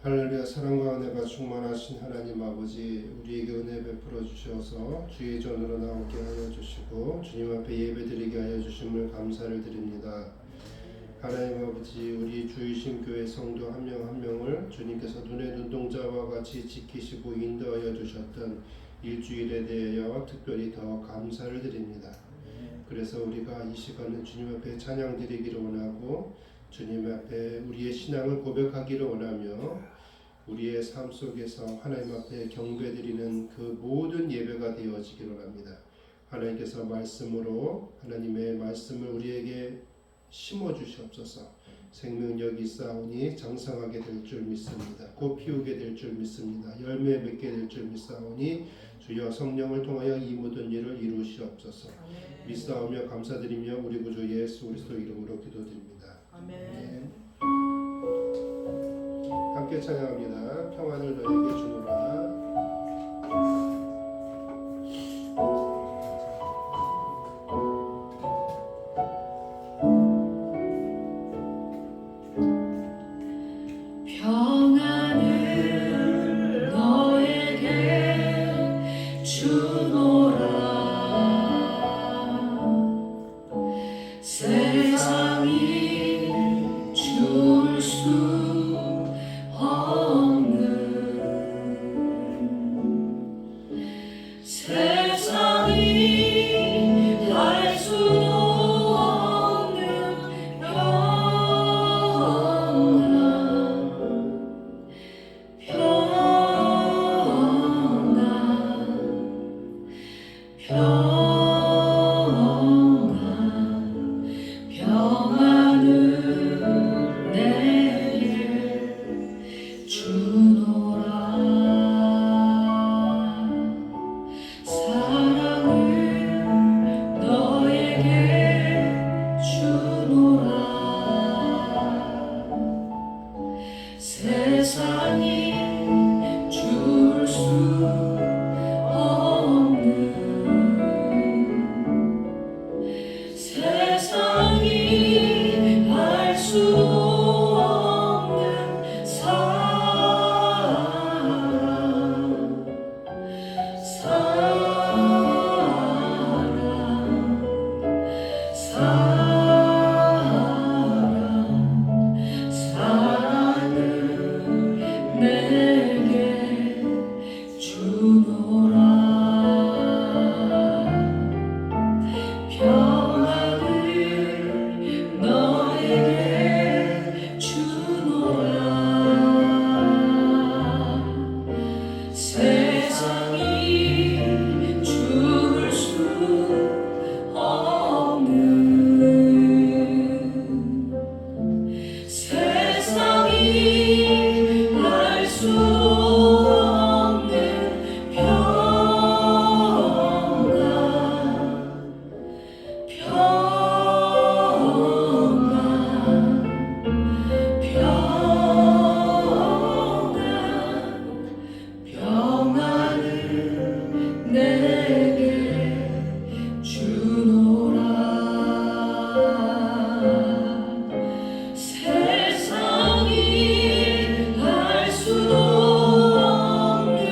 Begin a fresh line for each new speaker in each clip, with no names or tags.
할렐루야. 사랑과 은혜가 충만하신 하나님 아버지, 우리에게 은혜 베풀어 주셔서 주의 전으로 나오게 하여 주시고 주님 앞에 예배드리게 하여 주심을 감사를 드립니다. 하나님 아버지, 우리 주이신 교회 성도 한 명 한 명을 주님께서 눈의 눈동자와 같이 지키시고 인도하여 주셨던 일주일에 대하여 특별히 더 감사를 드립니다. 그래서 우리가 이 시간은 주님 앞에 찬양 드리기를 원하고 주님 앞에 우리의 신앙을 고백하기를 원하며 우리의 삶 속에서 하나님 앞에 경배드리는 그 모든 예배가 되어지기를 원합니다. 하나님께서 말씀으로 하나님의 말씀을 우리에게 심어 주시옵소서. 생명력이 있사오니 장성하게 될 줄 믿습니다. 곧 피우게 될 줄 믿습니다. 열매 맺게 될 줄 믿사오니 주여 성령을 통하여 이 모든 일을 이루시옵소서. 믿사오며 감사드리며 우리 구주 예수 그리스도 이름으로 기도드립니다. 아멘. 함께 찬양합니다. 평안을 너에게 주노라.
평안을 너에게 주 주노라. 세상이 줄 수 없는, 세상이 할 수도 없는 평안을 내게 주노라. 사랑을 너에게 주노라. 세상이 줄 수 없는, 세상이 알 수도 없는 사랑, 사랑을 내게 주노라. 평안을 너에게 주노라. 세상이 줄 수 없는, 세상이 알 수 없는 평안, 평안을 내게 주노라. 세상이 알 수도 없는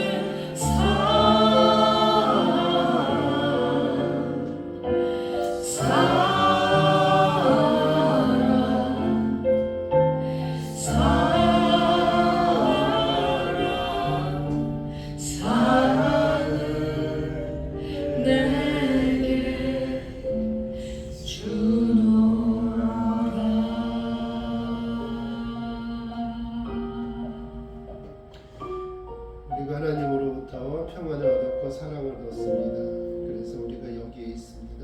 사랑을 내게
우리가 하나님으로부터 평안을 얻었고 사랑을 얻었습니다. 그래서 우리가 여기에 있습니다.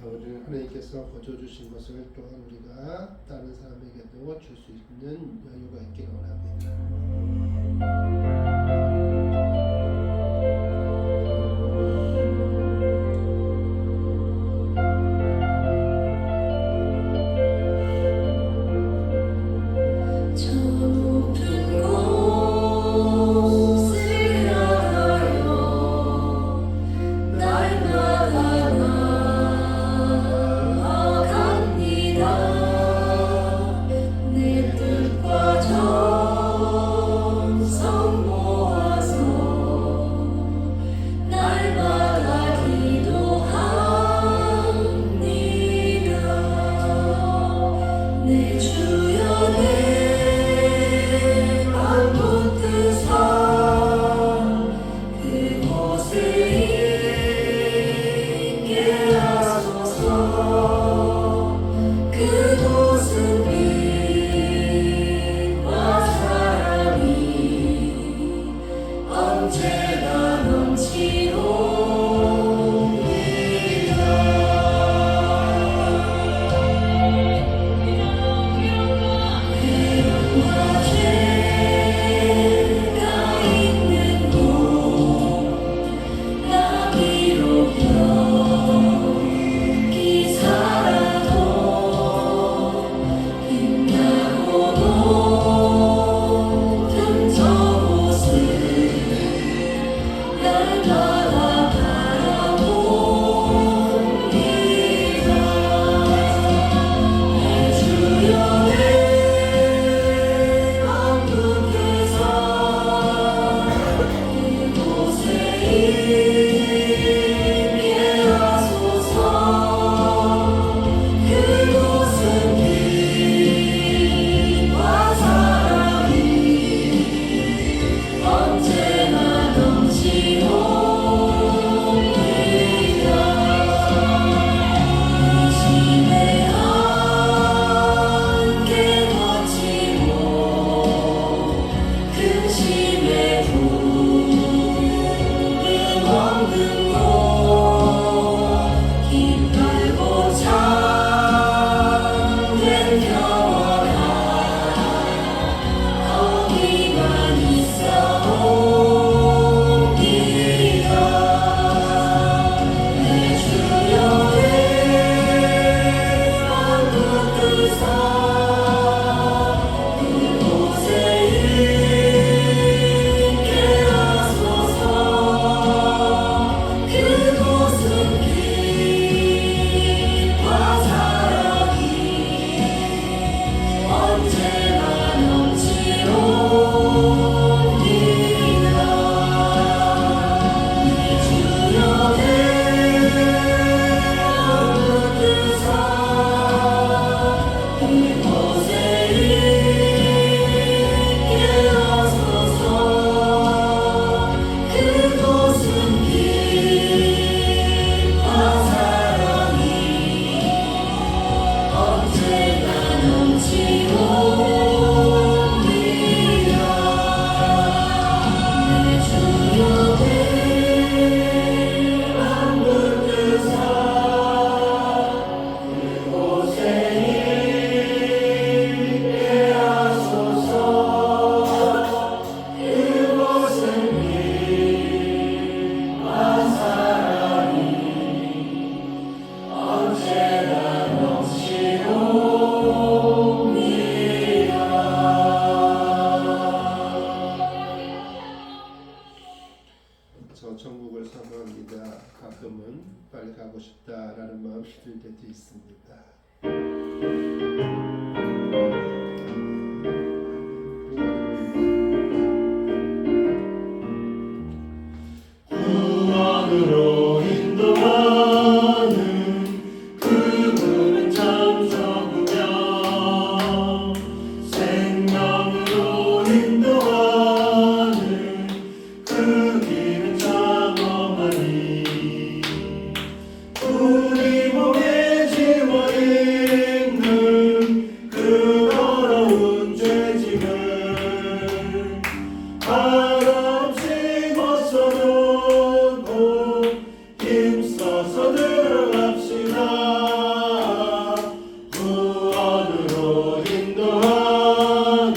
우리는 하나님께서 거저 주신 것을 또한 우리가 다른 사람에게도 줄 수 있는 여유가 있기를 원합니다.
저 높은 곳에 향하여 날마다 나아갑니다. 내 뜻과 정성 오는 곳 기쁘고 참된 평화 거기만 있사옵니다. 내 주여의 만국 뜻사 그곳에 있게 하소서. 그곳은 빛과 사랑이 언제나 넘치옵니다. 내 주여의 만국 뜻사 그곳에 있게 하소서. 그곳은 빛과 사랑이 언제나 넘치옵니다. 내 주여의 만국 뜻사 그곳에 있게 하소서. 그곳은 빛과 사랑이 언제나 넘치옵니다.
저 천국을 사모합니다. 가끔은 빨리 가고 싶다라는 마음이 들 때도 있습니다.
구원으로 인도하는 그분은 참 적으며 생명으로 인도하는 그 길은 참 험하니 우리 몸에 지워 있는 그 더러운 죄짐을 한없이 벗어놓고 힘써서 들어갑시다. 구원으로 인도하는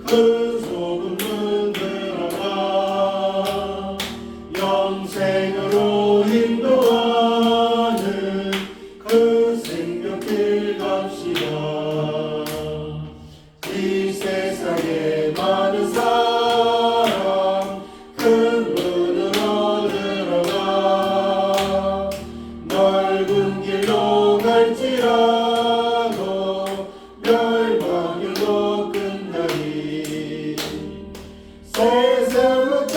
그 소금은 들어가 영생으로 인도하는 그 생명길 갑시다. 이 세상에 많은 사람 큰 문으로 들어가 넓은 길로 갈지라도 멸망길로 끝나니 세상은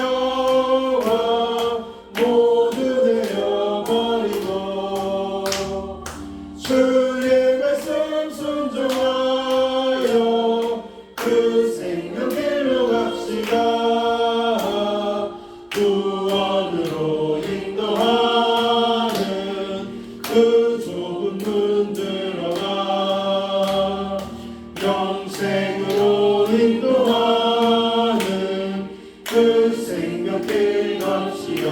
맹물이여와 모두 되어버리고 주의 말씀 순종하여 그 생명길로 갑시다. 구원으로 인도하는 그 좁은 문 들어가 영생으로 인도하는 그 생명길 갑시다.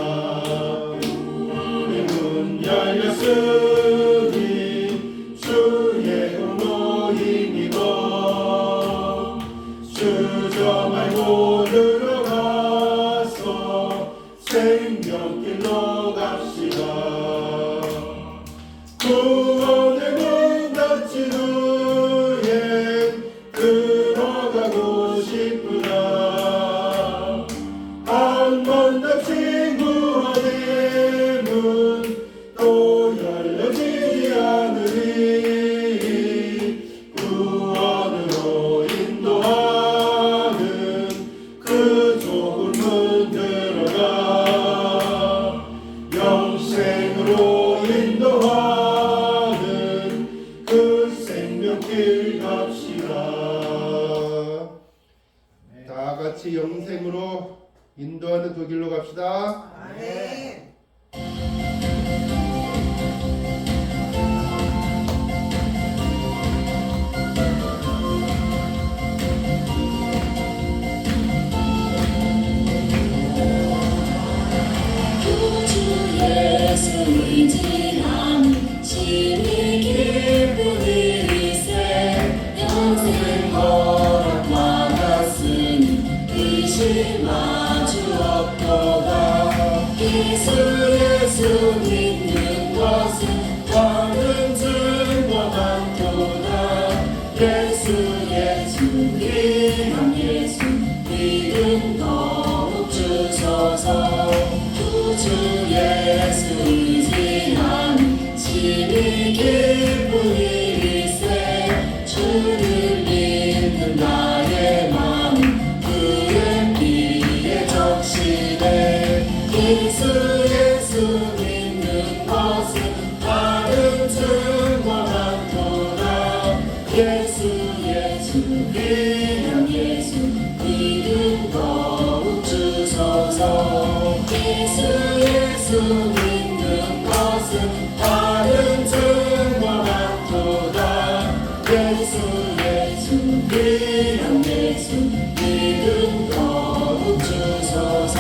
내 문 열렸으니 주의 공로 힘입어 주저 말고 들어가서 생명길로 갑시다. 구원의 문 닫힌 후엔 들어가고 싶구나. 한 번 닫힌 구원의 문 또 열려지지 않으리. 구원으로 인도하는 그 좁은 문 들어가 영생으로 인도하는 그 생명길 갑시다.
다 같이 영생으로 인도하는 그 길로 갑시다.
아멘. 의지하는 심히 기쁜 일일세 평생 허락 받았으니 의심하주 없도다 예수 믿는 것은 다른 증거 많도다 예수 이름 예수 믿음 더욱 주소서 구주 예수 의지하는 심히 기쁜 일일세 주를 믿는 나의 마음 그의 피에 적시네 예수 믿는 것은 다른 증거 많도다 예수 이름 예수 믿음 더욱 주소서 예수 믿는 것은 다른 증거 많도다 예수 이름 예수 믿음 더욱 주소서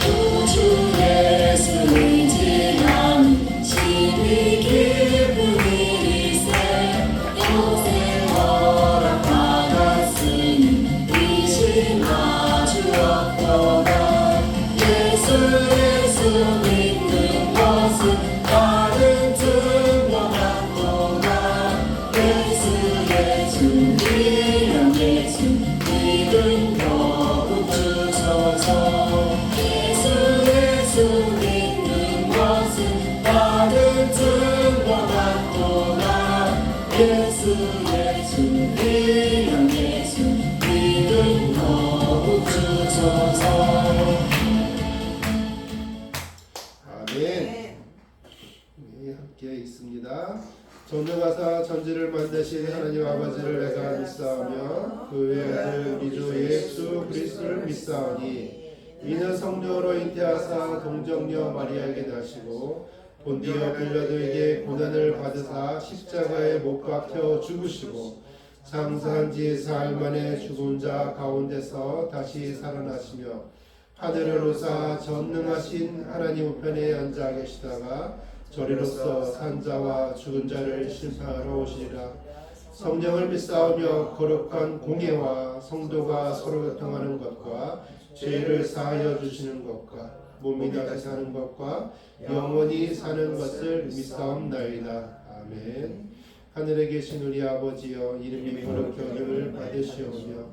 구주 예수 의지하는 심히 기쁜 일일세 평생 허락 받았으니 의심하주 없도다 예수 믿는 것은 다른 증거 많도다 예수 이름 예수 믿음 더욱 주소서 예수 믿는 것은 다른 증거 많도다 예수 이름 예수 믿음 더욱 주소서
아멘. 네, 함께 있습니다. 전능하사 천지를 만드신 하나님 아버지를 내가 믿사오며 그 외의 아들 우리 주 예수 그리스도를 믿사오니 이는 성령으로 잉태하사 동정녀 마리아에게 나시고 본디오 빌라도에게 고난을 받으사 십자가에 못 박혀 죽으시고 장사한 지 사흘 만에 죽은 자 가운데서 다시 살아나시며 하늘을 오사 전능하신 하나님 우편에 앉아 계시다가 저리로서 산자와 죽은 자를 심판하러 오시리라. 성령을 믿사오며 거룩한 공예와 성도가 서로 교통하는 것과 죄를 사하여 주시는 것과 몸이 다시 사는 것과 영원히 사는 것을 믿사옵나이다. 아멘. 하늘에 계신 우리 아버지여 이름이 거룩히 여김을 받으시오며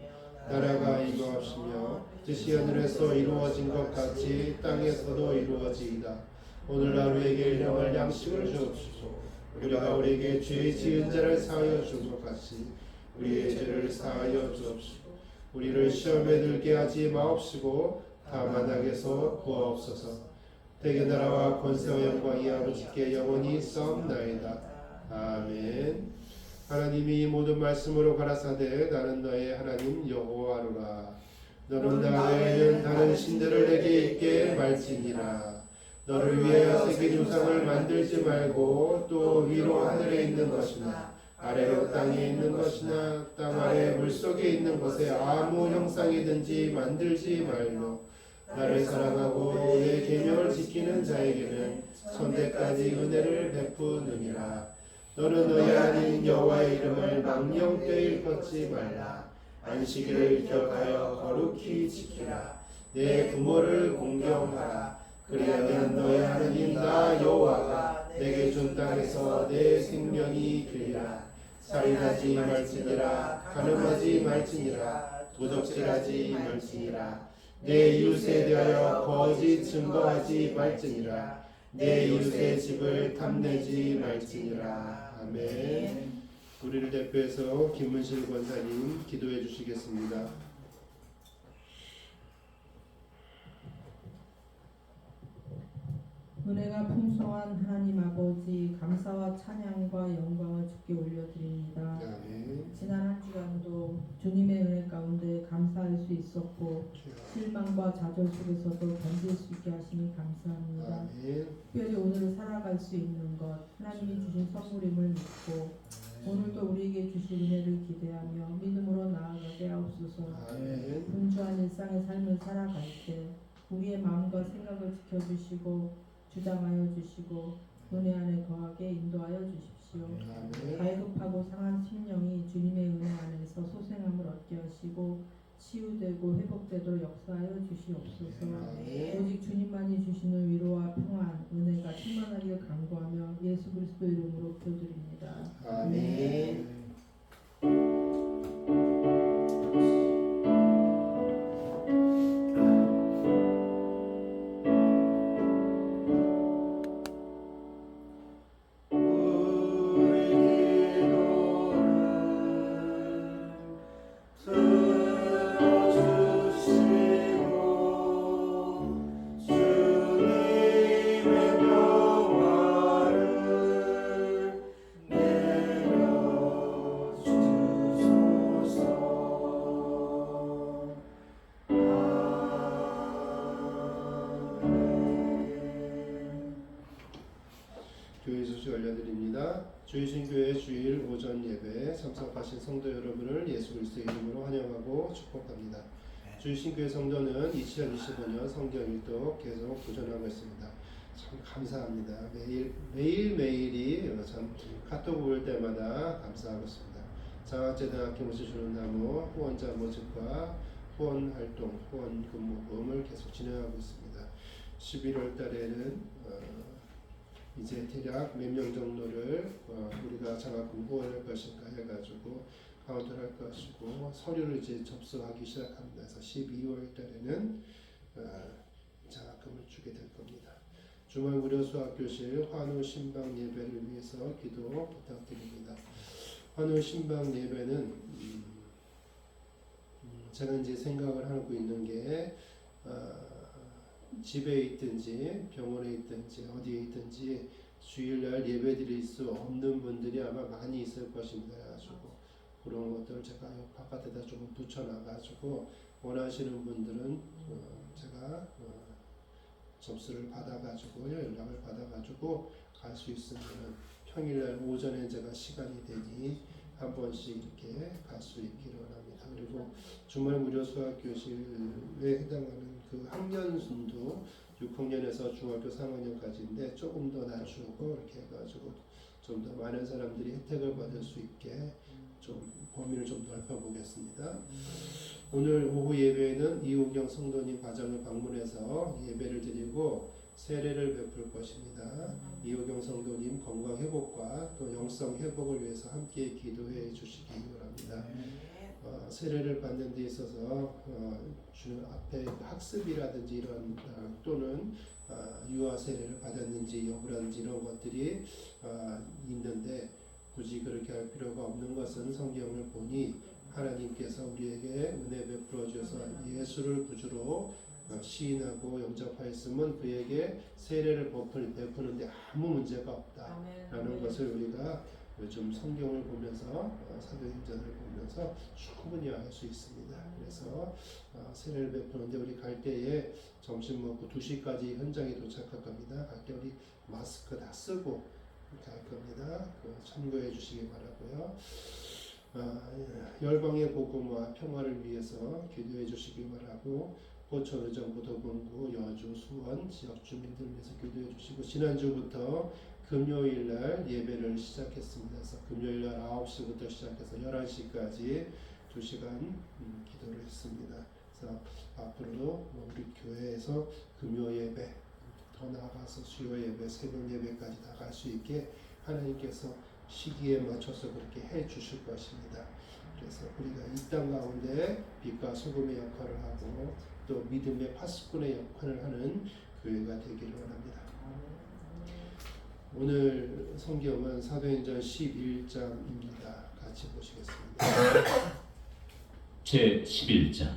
나라가 이루어지며 뜻이 하늘에서 이루어진 것 같이 땅에서도 이루어지이다. 오늘 하루에게 일용할 양식을 주옵시고 우리가 우리에게 죄 지은 자를 사하여 준 것 같이 우리의 죄를 사하여 주옵시고 우리를 시험에 들게 하지 마옵시고 다만 악에서 구하옵소서. 대개 나라와 권세와 영광이 아버지께 영원히 있사옵나이다. 아멘. 하나님이 모든 말씀으로 가라사대 나는 너의 하나님 여호와로라. 너는 나에는 다른 신들을 내게 있게 말지니라. 너를 위하여 새긴 우상을 만들지 말고 또 위로 하늘에 있는 것이나 아래로 땅에 있는 것이나 땅 아래 물속에 있는 것에 아무 형상이든지 만들지 말며 나를 사랑하고 내 계명을 지키는 자에게는 천대까지 은혜를 베푸느니라. 너는 너의 하나님 여호와의 이름을 망령되이 일컫지 말라. 안식일을 기억하여 거룩히 지키라. 내 부모를 공경하라. 그리하면 너의 하나님 나 여호와가 내게 준 땅에서 내 생명이 길리라. 살인하지 말지니라. 간음하지 말지니라. 도적질하지 말지니라. 내 이웃에 대하여 거짓 증거하지 말지니라. 내 이웃의 집을 탐내지 말지니라. 아멘. 우리를 대표해서 김문실 권사님 기도해 주시겠습니다.
은혜가 풍성한 하나님 아버지, 감사와 찬양과 영광을 주께 올려드립니다.
아멘.
지난 한 주간도 주님의 은혜 가운데 감사할 수 있었고 실망과 좌절 속에서도 견딜 수 있게 하시니 감사합니다.
아멘.
특별히 오늘을 살아갈 수 있는 것 하나님이 주신 선물임을 믿고 오늘도 우리에게 주실 은혜를 기대하며 믿음으로 나아가게 하옵소서.
아멘.
분주한 일상의 삶을 살아갈 때 우리의 마음과 생각을 지켜주시고 주장하여 주시고 은혜 안에 거하게 인도하여 주십시오.
아멘.
갈급하고 상한 심령이 주님의 은혜 안에서 소생함을 얻게 하시고 치유되고 회복되도록 역사하여 주시옵소서.
아멘.
오직 주님만이 주시는 위로와 평안, 은혜가 충만하기를 간구하며 예수 그리스도 이름으로 기도드립니다.
아멘.
우리 기도를 들어주시고 주님의 평화를 내려주소서.
교회 소식 알려드립니다. 주의신교회 주일 오전 예배에 참석하신 성도 여러분을 예수 그리스도 이름으로 환영하고 축복합니다. 주의신교회 성도는 2025년 성경 읽독 계속 도전하고 있습니다. 참 감사합니다. 매일매일이 참 카톡 올 때마다 감사하고 있습니다. 장학재단 아낌없이 주는 나무 후원자 모집과 후원 활동, 후원 근무금을 계속 진행하고 있습니다. 11월 달에는 이제 대략 몇 명 정도를 우리가 장학금 후원할 것인가 해가지고 카운트를 할 것이고 서류를 이제 접수하기 시작합니다. 그래서 12월 달에는 장학금을 주게 될 겁니다. 주말 무료 수학교실 환우 신방 예배를 위해서 기도 부탁드립니다. 환우 신방 예배는 제가 이제 생각을 하고 있는 게 집에 있든지 병원에 있든지 어디에 있든지 주일날 예배 드릴 수 없는 분들이 아마 많이 있을 것입니다. 가지고 그런 것들을 제가 바깥에다 좀 붙여놔가지고 원하시는 분들은 제가 접수를 받아가지고 연락을 받아가지고 갈 수 있으면 평일날 오전에 제가 시간이 되니 한 번씩 이렇게 갈 수 있기를 원합니다. 그리고 주말 무료 수학교실에 해당하는 그 학년순도 6학년에서 중학교 3학년까지인데 조금 더 낮추고 이렇게 해가지고 좀 더 많은 사람들이 혜택을 받을 수 있게 좀 범위를 좀 넓혀 보겠습니다. 오늘 오후 예배에는 이호경 성도님 가정을 방문해서 예배를 드리고 세례를 베풀 것입니다. 이호경 성도님 건강 회복과 또 영성 회복을 위해서 함께 기도해 주시기 바랍니다. 세례를 받는 데 있어서 주는 앞에 학습이라든지 이런 또는 유아 세례를 받았는지 여부라든지 이런 것들이 있는데 굳이 그렇게 할 필요가 없는 것은 성경을 보니 하나님께서 우리에게 은혜 베풀어 주셔서 예수를 구주로 시인하고 영접하였으면 그에게 세례를 베푸는데 아무 문제가 없다라는 것을 우리가 요즘 성경을 보면서 사도행전을 보면서 충분히 알 수 있습니다. 그래서 세례를 베푸는데 우리 갈 때에 점심 먹고 2시까지 현장에 도착할 겁니다. 갈 때 우리 마스크 다 쓰고 갈 겁니다. 참고해 주시기 바라고요. 열방의 복음과 평화를 위해서 기도해 주시기 바라고 포천 의정부 도봉구 여주 수원 지역 주민들 위해서 기도해 주시고 지난주부터 금요일날 예배를 시작했습니다. 그래서 금요일날 9시부터 시작해서 11시까지 2시간 기도를 했습니다. 그래서 앞으로도 우리 교회에서 금요 예배 더 나아가서 수요 예배, 새벽 예배까지 다 갈 수 있게 하나님께서 시기에 맞춰서 그렇게 해 주실 것입니다. 그래서 우리가 이 땅 가운데 빛과 소금의 역할을 하고 또 믿음의 파수꾼의 역할을 하는 교회가 되기를 원합니다. 오늘 성경은 사도행전 11장입니다. 같이 보시겠습니다.
제 11장.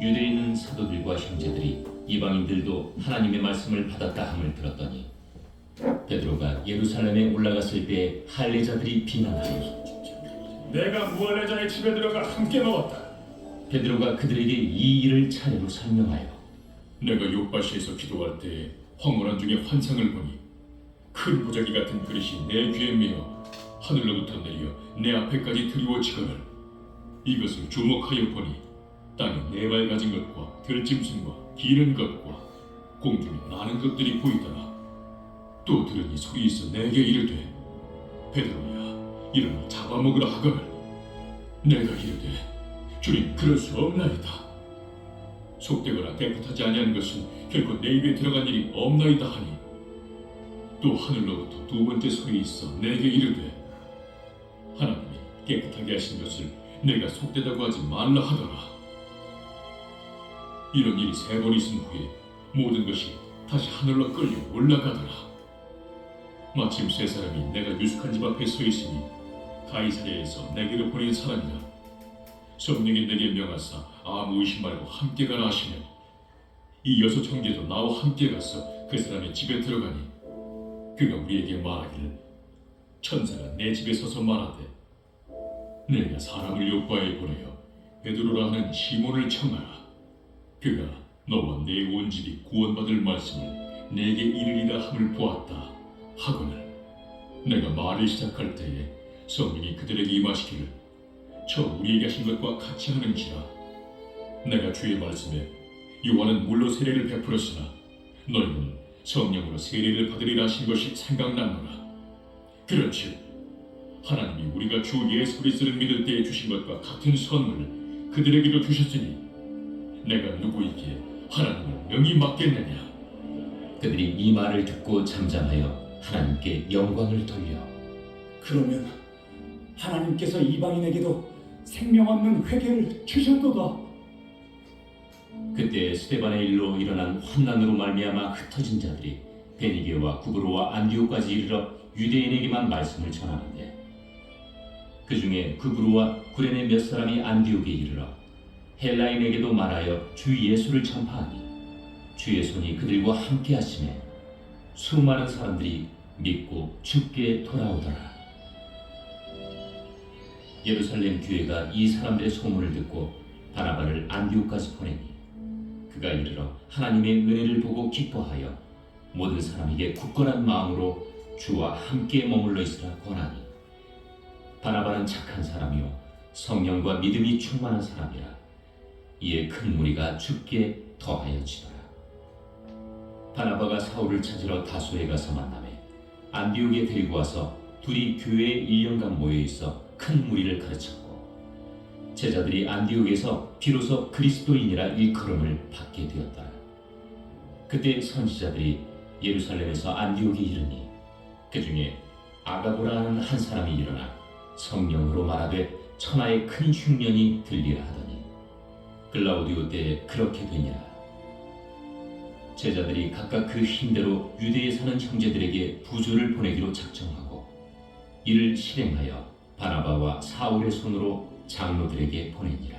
유대인 사도들과 형제들이 이방인들도 하나님의 말씀을 받았다 함을 들었더니 베드로가 예루살렘에 올라갔을 때 할례자들이 비난하니
내가 무할례자의 집에 들어가 함께 먹었다.
베드로가 그들에게 이 일을 차례로 설명하여
내가 요바시에서 기도할 때 황홀한 중에 환상을 보니 큰 보자기 같은 그릇이 내 귀에 메어 하늘로부터 내려 내 앞에까지 드리워지거늘 이것을 주목하여 보니 땅에 네 발 가진 것과 들짐승과 기는 것과 공중에 나는 것들이 보이더라. 또 들으니 소리 있어 내게 이르되 베드로야 일어나 잡아먹으라 하거늘 내가 이르되 주님 그럴 수 없나이다. 속되거나 깨끗하지 아니한 것은 결코 내 입에 들어간 일이 없나이다 하니 또 하늘로부터 두 번째 소리 있어 내게 이르되 하나님이 깨끗하게 하신 것을 내가 속되다고 하지 말라 하더라. 이런 일이 세 번 있은 후에 모든 것이 다시 하늘로 끌려 올라가더라. 마침 세 사람이 내가 유숙한 집 앞에 서 있으니 가이사랴에서 내게로 보낸 사람이라. 성령이 내게 명하사 아무 의심 말고 함께 가라 하시며 이 여섯 형제도 나와 함께 가서 그 사람의 집에 들어가니 그가 우리에게 말하기를 천사가 내 집에 서서 말하되 내가 사람을 요바에 보내어 베드로라 하는 시몬을 청하라. 그가 너와 내 온 집이 구원받을 말씀을 내게 이르리라 함을 보았다 하거늘 내가 말을 시작할 때에 성령이 그들에게 임하시기를 저 우리에게 하신 것과 같이 하는지라. 내가 주의 말씀에 요한은 물로 세례를 베풀었으나 너희는 성령으로 세례를 받으리라 하신 것이 생각나노라. 그런즉 하나님이 우리가 주 예수 그리스도를 믿을 때에 주신 것과 같은 선물을 그들에게도 주셨으니 내가 누구이기에 하나님을 명히 맡겠느냐.
그들이 이 말을 듣고 잠잠하여 하나님께 영광을 돌려
그러면 하나님께서 이방인에게도 생명 얻는 회개를 주셨도다.
그때 스데반의 일로 일어난 환난으로 말미암아 흩어진 자들이 베니게와 구브로와 안디옥까지 이르러 유대인에게만 말씀을 전하는데 그 중에 구브로와 구레네 몇 사람이 안디옥에 이르러 헬라인에게도 말하여 주 예수를 전파하니 주의 손이 그들과 함께 하심에 수많은 사람들이 믿고 주께 돌아오더라. 예루살렘 교회가 이 사람들의 소문을 듣고 바나바를 안디옥까지 보내니 그가 이르러 하나님의 은혜를 보고 기뻐하여 모든 사람에게 굳건한 마음으로 주와 함께 머물러 있으라 권하니 바나바는 착한 사람이요 성령과 믿음이 충만한 사람이라. 이에 큰 무리가 주께 더하여지더라. 바나바가 사울을 찾으러 다소에 가서 만나매 안디옥에 데리고 와서 둘이 교회에 1년간 모여 있어 큰 무리를 가르쳤고 제자들이 안디옥에서 비로소 그리스도인이라 일컬음을 받게 되었더라. 그때 선지자들이 예루살렘에서 안디옥에 이르니 그 중에 아가보라 하는 한 사람이 일어나 성령으로 말하되 천하의 큰 흉년이 들리라 하더니 글라우디오 때에 그렇게 되니라. 제자들이 각각 그 힘대로 유대에 사는 형제들에게 부조를 보내기로 작정하고 이를 실행하여 바나바와 사울의 손으로 장로들에게 보내니라.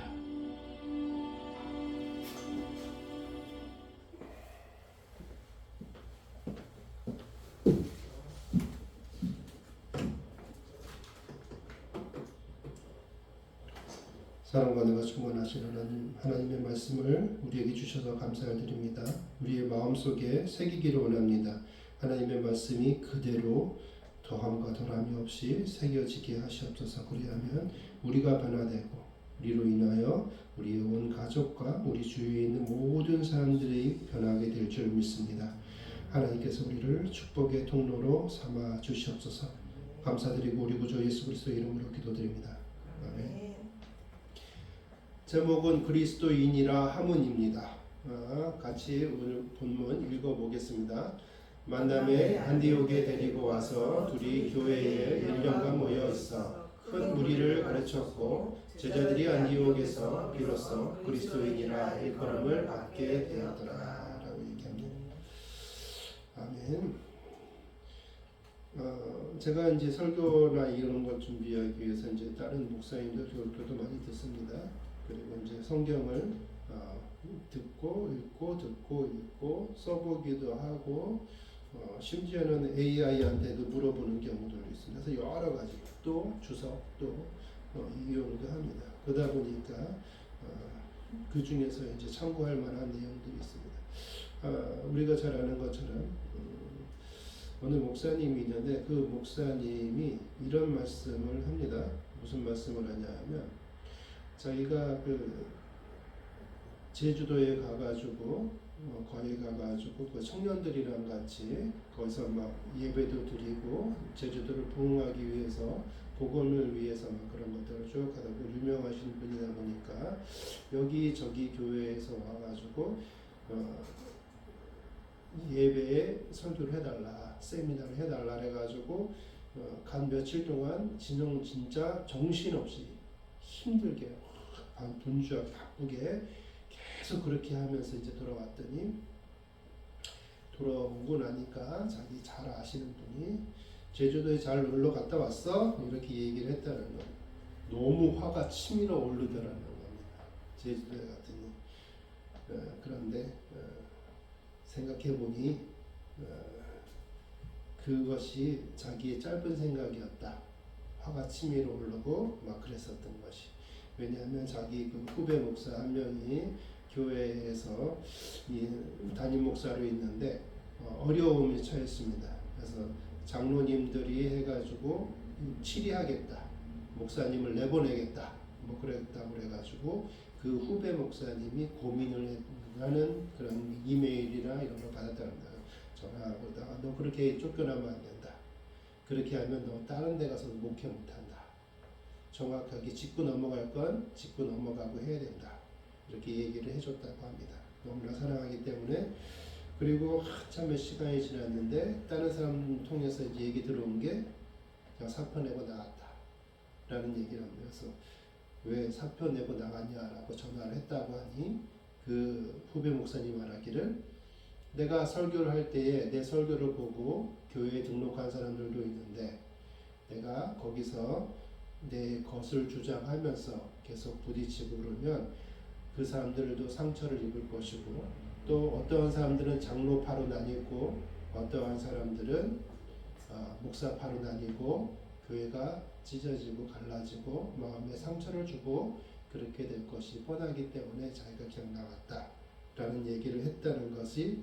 사랑과 은혜가 충만하신 하나님의 말씀을 우리에게 주셔서 감사를 드립니다. 우리의 마음속에 새기기를 원합니다. 하나님의 말씀이 그대로 더함과 덜함이 없이 새겨지게 하시옵소서. 그리하면 우리가 변화되고 우리로 인하여 우리의 온 가족과 우리 주위에 있는 모든 사람들이 변하게 될 줄 믿습니다. 하나님께서 우리를 축복의 통로로 삼아 주시옵소서. 감사드리고 우리 구주 예수 그리스도의 이름으로 기도드립니다. 아멘. 제목은 그리스도인이라 함은입니다. 같이 오늘 본문 읽어보겠습니다. 만남에 안디옥에 데리고 와서 둘이 교회에 1년간 모여 있어 큰 무리를 가르쳤고 제자들이 안디옥에서 비로소 그리스도인이라 일컬음을 받게 되었더라 라고 얘기합니다. 아멘. 제가 이제 설교나 이런 걸 준비하기 위해서 이제 다른 목사님들 설교도 많이 듣습니다. 그리고 이제 성경을 듣고 읽고 써보기도 하고 심지어는 AI한테도 물어보는 경우도 있습니다. 그래서 여러 가지 또 주석도 이용도 합니다. 그러다 보니까 그 중에서 이제 참고할 만한 내용들이 있습니다. 우리가 잘 아는 것처럼 어느 목사님이 있는데 그 목사님이 이런 말씀을 합니다. 무슨 말씀을 하냐 하면 자기가 그 제주도에 가가지고 거기 가가지고 그 청년들이랑 같이 거기서 막 예배도 드리고 제주도를 부흥하기 위해서 복음을 위해서 막 그런 것들을 쭉 하다 보고 유명하신 분이다 보니까 여기저기 교회에서 와가지고 예배에 설교를 해달라, 세미나를 해달라 해가지고 간 며칠 동안 진짜 정신없이 힘들게 분주하게 바쁘게 계속 그렇게 하면서 이제 돌아왔더니 돌아오고 나니까 자기 잘 아시는 분이 제주도에 잘 놀러 갔다 왔어? 이렇게 얘기를 했다는 거예요. 너무 화가 치밀어 오르더라는 겁니다. 제주도에 갔더니 그런데 생각해보니 그것이 자기의 짧은 생각이었다. 화가 치밀어 오르고 막 그랬었던 것이. 왜냐하면 자기 그 후배 목사 한 명이 교회에서 담임 목사로 있는데 어려움에 처했습니다. 그래서 장로님들이 해가지고 치리하겠다, 목사님을 내보내겠다, 뭐 그랬다고 그래가지고 그 후배 목사님이 고민을 하는 그런 이메일이나 이런 걸 받았다는 거예요. 전화하고다가 너 그렇게 쫓겨나면 안 된다. 그렇게 하면 너 다른 데 가서 목회 못한다. 정확하게 짚고 넘어갈 건 짚고 넘어가고 해야 된다. 이렇게 얘기를 해줬다고 합니다. 너무나 사랑하기 때문에. 그리고 한참의 시간이 지났는데 다른 사람 통해서 이제 얘기 들어온 게 사표 내고 나갔다 라는 얘기를 합니다. 그래서 왜 사표 내고 나갔냐라고 전화를 했다고 하니 그 후배 목사님 말하기를 내가 설교를 할 때에 내 설교를 보고 교회에 등록한 사람들도 있는데 내가 거기서 내 것을 주장하면서 계속 부딪히고 그러면 그 사람들도 상처를 입을 것이고 또 어떠한 사람들은 장로파로 나뉘고 어떠한 사람들은 목사파로 나뉘고 교회가 찢어지고 갈라지고 마음에 상처를 주고 그렇게 될 것이 뻔하기 때문에 자기가 그냥 나갔다 라는 얘기를 했다는 것이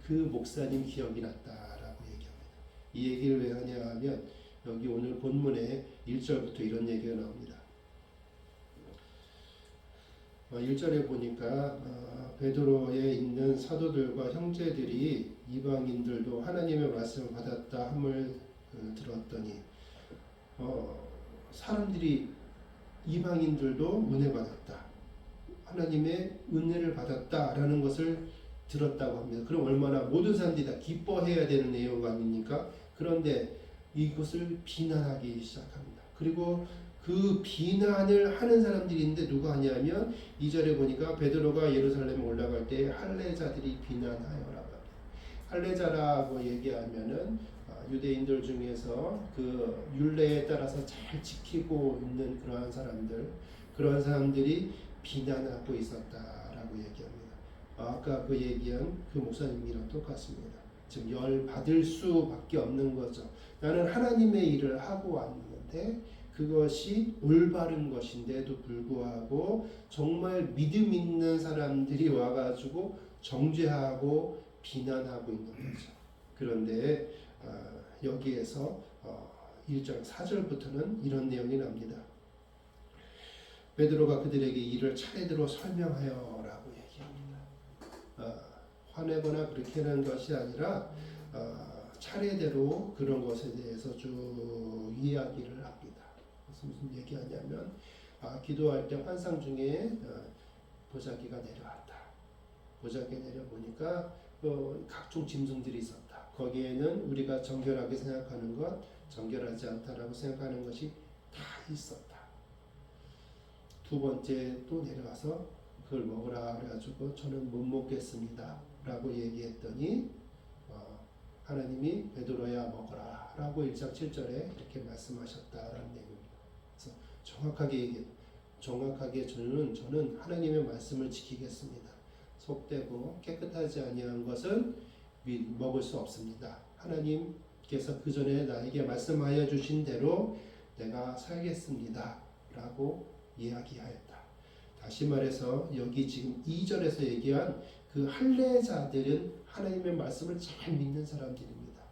그 목사님 기억이 났다라고 얘기합니다. 이 얘기를 왜 하냐 하면 여기 오늘 본문에 1절부터 이런 얘기가 나옵니다. 1절에 보니까 베드로에 있는 사도들과 형제들이 이방인들도 하나님의 말씀을 받았다 함을 들었더니 사람들이 이방인들도 은혜 받았다, 하나님의 은혜를 받았다라는 것을 들었다고 합니다. 그럼 얼마나 모든 사람들이 다 기뻐해야 되는 내용 아닙니까? 그런데 이것을 비난하기 시작합니다. 그리고 그 비난을 하는 사람들이 있는데 누가 하냐면 2절에 보니까 베드로가 예루살렘에 올라갈 때 할례자들이 비난하여라고 합니다. 할례자라고 얘기하면은 유대인들 중에서 그 율례에 따라서 잘 지키고 있는 그러한 사람들이 비난하고 있었다라고 얘기합니다. 아까 그 얘기한 그 목사님이랑 똑같습니다. 지금 열 받을 수밖에 없는 거죠. 나는 하나님의 일을 하고 왔는데 그것이 올바른 것인데도 불구하고 정말 믿음 있는 사람들이 와가지고 정죄하고 비난하고 있는 거죠. 그런데 여기에서 1장 4절부터는 이런 내용이 납니다. 베드로가 그들에게 이를 차례대로 설명하여라고 얘기합니다. 화내거나 그렇게 하는 것이 아니라 차례대로 그런 것에 대해서 쭉 이야기를 합니다. 무슨 얘기하냐면 기도할 때 환상 중에 보자기가 내려왔다. 보자기가 내려보니까 각종 짐승들이 있었다. 거기에는 우리가 정결하게 생각하는 것, 정결하지 않다라고 생각하는 것이 다 있었다. 두 번째 또 내려와서 그걸 먹으라 그래가지고 저는 못 먹겠습니다 라고 얘기했더니 하나님이 베드로야 먹어라 라고 1장 7절에 이렇게 말씀하셨다라는 내용입니다. 그래서 정확하게 저는 하나님의 말씀을 지키겠습니다. 속되고 깨끗하지 아니한 것은 먹을 수 없습니다. 하나님께서 그 전에 나에게 말씀하여 주신 대로 내가 살겠습니다. 라고 이야기하였다. 다시 말해서 여기 지금 2절에서 얘기한 그 할례자들은 하나님의 말씀을 잘 믿는 사람들입니다.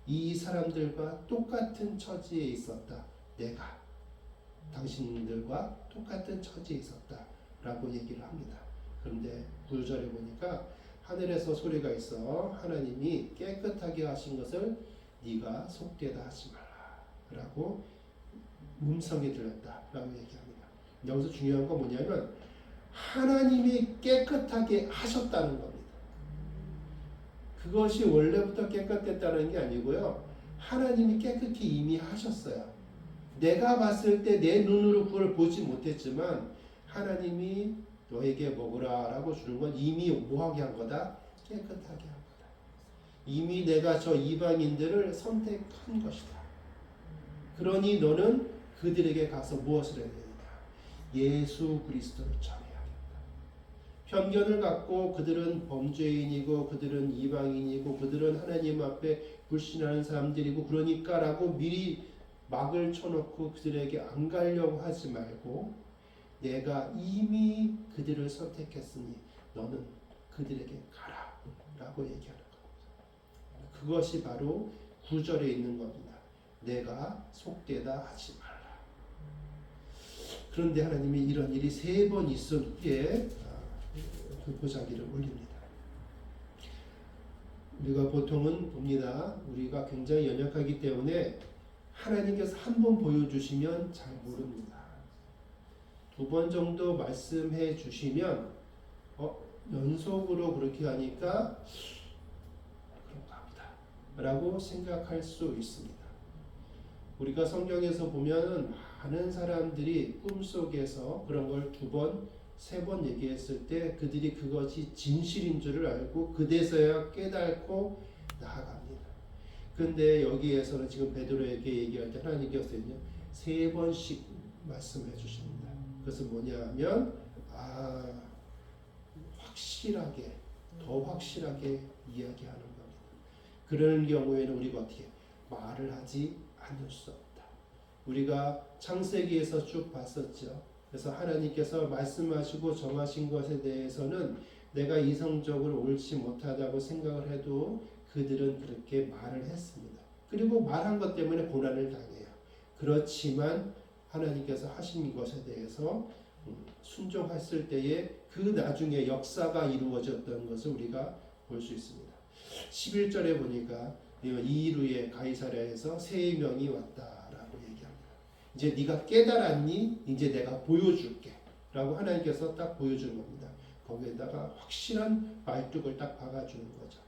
이 사람들과 똑같은 처지에 있었다. 내가 당신들과 똑같은 처지에 있었다. 라고 얘기를 합니다. 그런데 9절에 보니까 하늘에서 소리가 있어 하나님이 깨끗하게 하신 것을 네가 속되다 하지 마라. 라고 음성이 들렸다. 라고 얘기합니다. 여기서 중요한 건 뭐냐면 하나님이 깨끗하게 하셨다는 겁니다. 그것이 원래부터 깨끗했다는 게 아니고요. 하나님이 깨끗히 이미 하셨어요. 내가 봤을 때 내 눈으로 그걸 보지 못했지만 하나님이 너에게 먹으라 라고 주는 건 이미 뭐하게 한 거다? 깨끗하게 한 거다. 이미 내가 저 이방인들을 선택한 것이다. 그러니 너는 그들에게 가서 무엇을 해야 되느냐? 예수 그리스도를 전해야겠다. 편견을 갖고 그들은 범죄인이고 그들은 이방인이고 그들은 하나님 앞에 불신하는 사람들이고 그러니까 라고 미리 막을 쳐놓고 그들에게 안 가려고 하지 말고 내가 이미 그들을 선택했으니 너는 그들에게 가라 라고 얘기하는 겁니다. 그것이 바로 9절에 있는 겁니다. 내가 속되다 하지 말라. 그런데 하나님이 이런 일이 3번 있을 후에 그 보자기를 올립니다. 우리가 보통은 봅니다. 우리가 굉장히 연약하기 때문에 하나님께서 한 번 보여주시면 잘 모릅니다. 2번 정도 말씀해 주시면 연속으로 그렇게 하니까 그런가 보다 라고 생각할 수 있습니다. 우리가 성경에서 보면 많은 사람들이 꿈속에서 그런 걸 2번, 3번 얘기했을 때 그들이 그것이 진실인 줄을 알고 그때서야 깨닫고 나아갑니다. 근데 여기에서는 지금 베드로에게 얘기할 때 하나님께서는요 3번씩 말씀해 주십니다. 그것은 뭐냐면 확실하게 더 확실하게 이야기하는 겁니다. 그런 경우에는 우리가 어떻게 말을 하지 않을 수 없다. 우리가 창세기에서 쭉 봤었죠. 그래서 하나님께서 말씀하시고 정하신 것에 대해서는 내가 이성적으로 옳지 못하다고 생각을 해도 그들은 그렇게 말을 했습니다. 그리고 말한 것 때문에 고난을 당해요. 그렇지만 하나님께서 하신 것에 대해서 순종했을 때에 그 나중에 역사가 이루어졌던 것을 우리가 볼 수 있습니다. 11절에 보니까 이루에 가이사랴에서 3명이 왔다라고 얘기합니다. 이제 네가 깨달았니? 이제 내가 보여줄게 라고 하나님께서 딱 보여주는 겁니다. 거기에다가 확실한 말뚝을 딱 박아주는 거죠.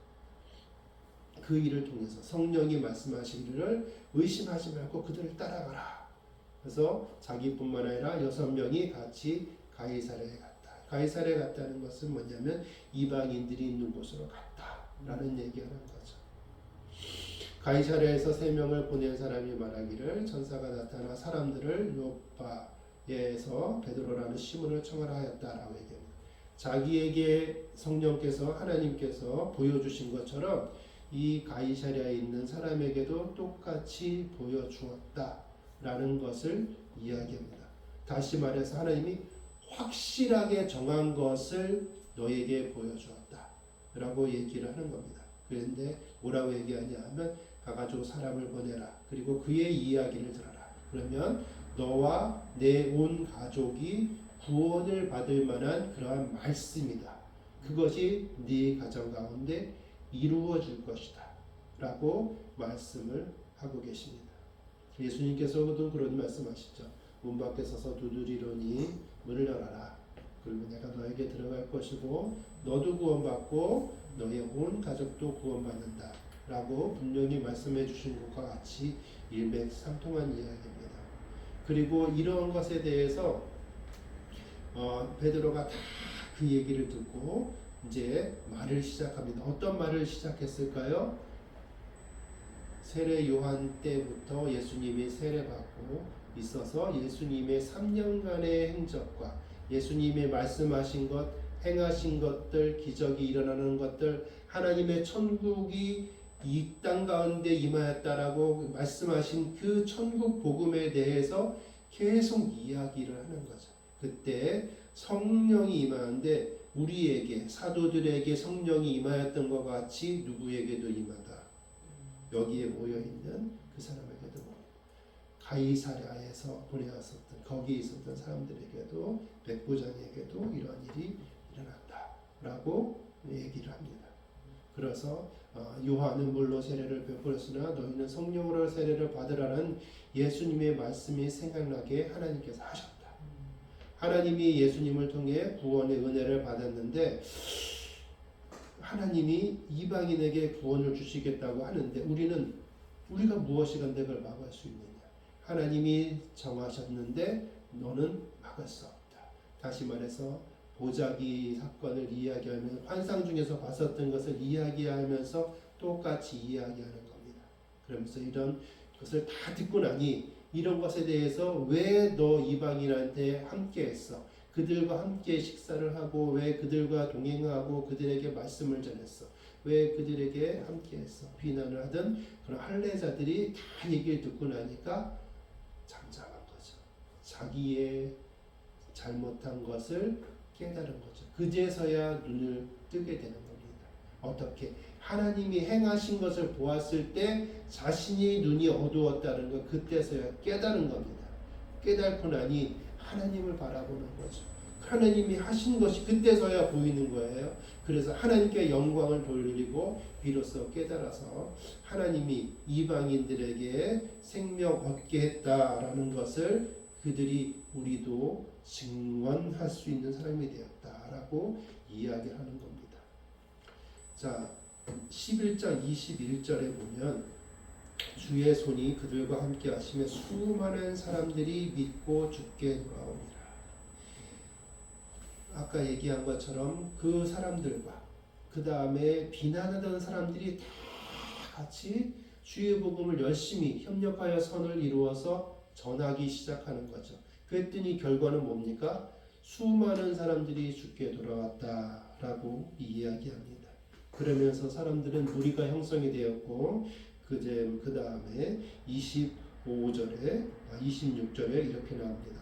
그 일을 통해서 성령이 말씀하시기를 의심하지 말고 그들을 따라가라. 그래서 자기뿐만 아니라 6명이 같이 가이사랴에 갔다. 가이사랴에 갔다는 것은 뭐냐면 이방인들이 있는 곳으로 갔다라는 얘기하는 거죠. 가이사랴에서 3명을 보낸 사람이 말하기를 천사가 나타나 사람들을 요파에서 베드로라는 시몬을 청하라 하였다라고 얘기합니다. 자기에게 성령께서 하나님께서 보여주신 것처럼 이 가이사랴에 있는 사람에게도 똑같이 보여주었다라는 것을 이야기합니다. 다시 말해서 하나님이 확실하게 정한 것을 너에게 보여주었다라고 얘기를 하는 겁니다. 그런데 뭐라고 얘기하냐 하면 가가지고 사람을 보내라. 그리고 그의 이야기를 들어라. 그러면 너와 내 온 가족이 구원을 받을 만한 그러한 말씀이다. 그것이 네 가정 가운데 이루어질 것이다 라고 말씀을 하고 계십니다. 예수님께서도 그런 말씀하시죠. 문 밖에 서서 두드리노니 문을 열어라. 그리고 내가 너에게 들어갈 것이고 너도 구원받고 너의 온 가족도 구원받는다 라고 분명히 말씀해 주신 것과 같이 일맥상통한 이야기입니다. 그리고 이러한 것에 대해서 베드로가 다 그 얘기를 듣고 이제 말을 시작합니다. 어떤 말을 시작했을까요? 세례 요한 때부터 예수님이 세례받고 있어서 예수님의 3년간의 행적과 예수님의 말씀하신 것 행하신 것들, 기적이 일어나는 것들, 하나님의 천국이 이 땅 가운데 임하였다라고 말씀하신 그 천국 복음에 대해서 계속 이야기를 하는 거죠. 그때 성령이 임하는데 우리에게 사도들에게 성령이 임하였던 것 같이 누구에게도 임하다. 여기에 모여 있는 그 사람에게도 가이사랴에서 보내왔었던 거기에 있었던 사람들에게도 백부장에게도 이러한 일이 일어났다라고 얘기를 합니다. 그래서 요한은 물로 세례를 베풀었으나 너희는 성령으로 세례를 받으라는 예수님의 말씀이 생각나게 하나님께서 하셨다. 하나님이 예수님을 통해 구원의 은혜를 받았는데 하나님이 이방인에게 구원을 주시겠다고 하는데 우리가 무엇이 간데 그걸 막을 수 있느냐? 하나님이 정하셨는데 너는 막을 수 없다. 다시 말해서 보자기 사건을 이야기하면 환상 중에서 봤었던 것을 이야기하면서 똑같이 이야기하는 겁니다. 그러면서 이런 것을 다 듣고 나니 이런 것에 대해서 왜 너 이방인한테 함께 했어? 그들과 함께 식사를 하고 왜 그들과 동행하고 그들에게 말씀을 전했어? 왜 그들에게 함께 했어? 비난을 하던 그런 할례자들이 다 얘기를 듣고 나니까 잠잠한 거죠. 자기의 잘못한 것을 깨달은 거죠. 그제서야 눈을 뜨게 되는 겁니다. 어떻게? 하나님이 행하신 것을 보았을 때 자신이 눈이 어두웠다는 것 그때서야 깨달은 겁니다. 깨닫고 나니 하나님을 바라보는 거죠. 하나님이 하신 것이 그때서야 보이는 거예요. 그래서 하나님께 영광을 돌리고 비로소 깨달아서 하나님이 이방인들에게 생명 얻게 했다라는 것을 그들이 우리도 증언할 수 있는 사람이 되었다라고 이야기하는 겁니다. 자, 11장 21절에 보면 주의 손이 그들과 함께 하시며 수많은 사람들이 믿고 주께 돌아오니라. 아까 얘기한 것처럼 그 사람들과 그 다음에 비난하던 사람들이 다 같이 주의 복음을 열심히 협력하여 선을 이루어서 전하기 시작하는 거죠. 그랬더니 결과는 뭡니까? 수많은 사람들이 주께 돌아왔다라고 이야기합니다. 그러면서 사람들은 무리가 형성이 되었고 그 다음에 26절에 이렇게 나옵니다.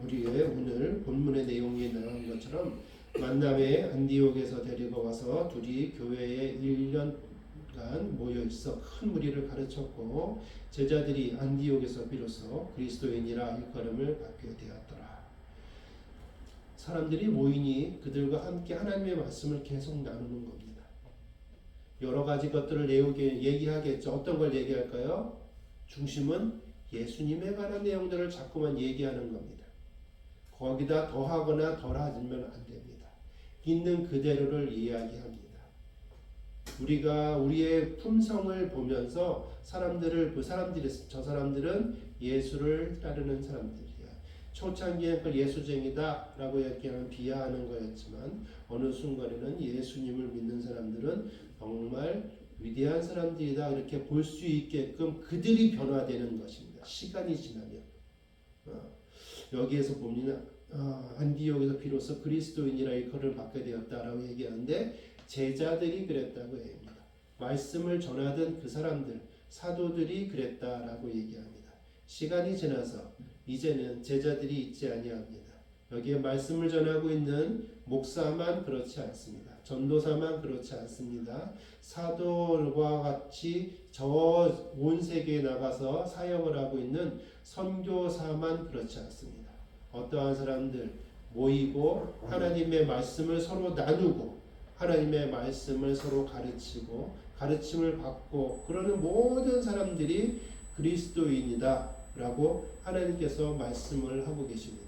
우리의 오늘 본문의 내용에 나온 것처럼 만남에 안디옥에서 데리고 와서 둘이 교회에 1년간 모여 있어 큰 무리를 가르쳤고 제자들이 안디옥에서 비로소 그리스도인이라 일컬음을 받게 되었더라. 사람들이 모이니 그들과 함께 하나님의 말씀을 계속 나누는 겁니다. 여러 가지 것들을 얘기하겠죠. 어떤 걸 얘기할까요? 중심은 예수님에 관한 내용들을 자꾸만 얘기하는 겁니다. 거기다 더하거나 덜하면 안 됩니다. 있는 그대로를 이야기합니다. 우리가 우리의 품성을 보면서 저 사람들은 예수를 따르는 사람들이야. 초창기에 그 예수쟁이다 라고 얘기하면 비하하는 거였지만 어느 순간에는 예수님을 믿는 사람들은 정말 위대한 사람들이다 이렇게 볼 수 있게끔 그들이 변화되는 것입니다. 시간이 지나면 여기에서 보면 안디옥에서 비로소 그리스도인이라 일컬음을 받게 되었다라고 얘기하는데 제자들이 그랬다고 합니다. 말씀을 전하던 그 사람들 사도들이 그랬다라고 얘기합니다. 시간이 지나서 이제는 제자들이 있지 아니합니다. 여기에 말씀을 전하고 있는 목사만 그렇지 않습니다. 전도사만 그렇지 않습니다. 사도와 같이 저 온 세계에 나가서 사역을 하고 있는 선교사만 그렇지 않습니다. 어떠한 사람들 모이고 하나님의 말씀을 서로 나누고 하나님의 말씀을 서로 가르치고 가르침을 받고 그러는 모든 사람들이 그리스도인이다 라고 하나님께서 말씀을 하고 계십니다.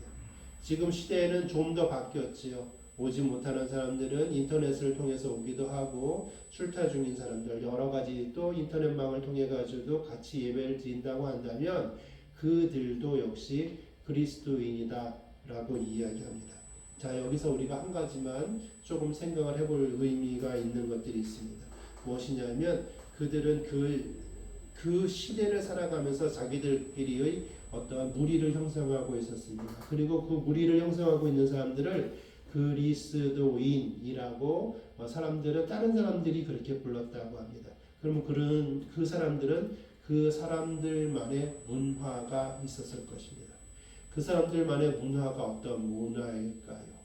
지금 시대에는 좀 더 바뀌었지요. 오지 못하는 사람들은 인터넷을 통해서 오기도 하고 출타 중인 사람들 여러 가지 또 인터넷망을 통해 가지고도 같이 예배를 드린다고 한다면 그들도 역시 그리스도인이다 라고 이야기합니다. 자, 여기서 우리가 한 가지만 조금 생각을 해볼 의미가 있는 것들이 있습니다. 무엇이냐면 그들은 그 시대를 살아가면서 자기들끼리의 어떠한 무리를 형성하고 있었습니다. 그리고 그 무리를 형성하고 있는 사람들을 그리스도인이라고 사람들은 다른 사람들이 그렇게 불렀다고 합니다. 그러면 그 사람들은 그 사람들만의 문화가 있었을 것입니다. 그 사람들만의 문화가 어떤 문화일까요?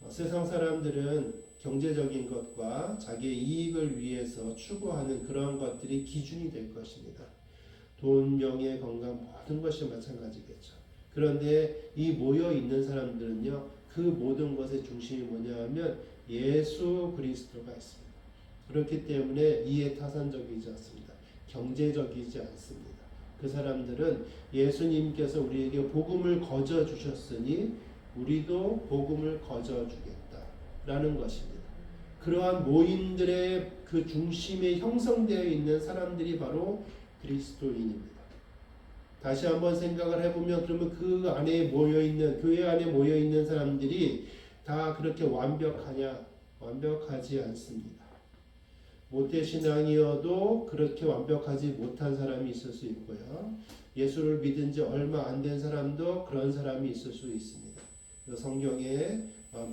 세상 사람들은 경제적인 것과 자기의 이익을 위해서 추구하는 그런 것들이 기준이 될 것입니다. 돈, 명예, 건강 모든 것이 마찬가지겠죠. 그런데 이 모여 있는 사람들은요, 그 모든 것의 중심이 뭐냐 하면 예수 그리스도가 있습니다. 그렇기 때문에 이해타산적이지 않습니다. 경제적이지 않습니다. 그 사람들은 예수님께서 우리에게 복음을 거저 주셨으니 우리도 복음을 거저 주겠다라는 것입니다. 그러한 모임들의 그 중심에 형성되어 있는 사람들이 바로 그리스도인입니다. 다시 한번 생각을 해보면 그러면 그 안에 모여있는 교회 안에 모여있는 사람들이 다 그렇게 완벽하냐? 완벽하지 않습니다. 모태신앙이어도 그렇게 완벽하지 못한 사람이 있을 수 있고요. 예수를 믿은 지 얼마 안 된 사람도 그런 사람이 있을 수 있습니다. 성경에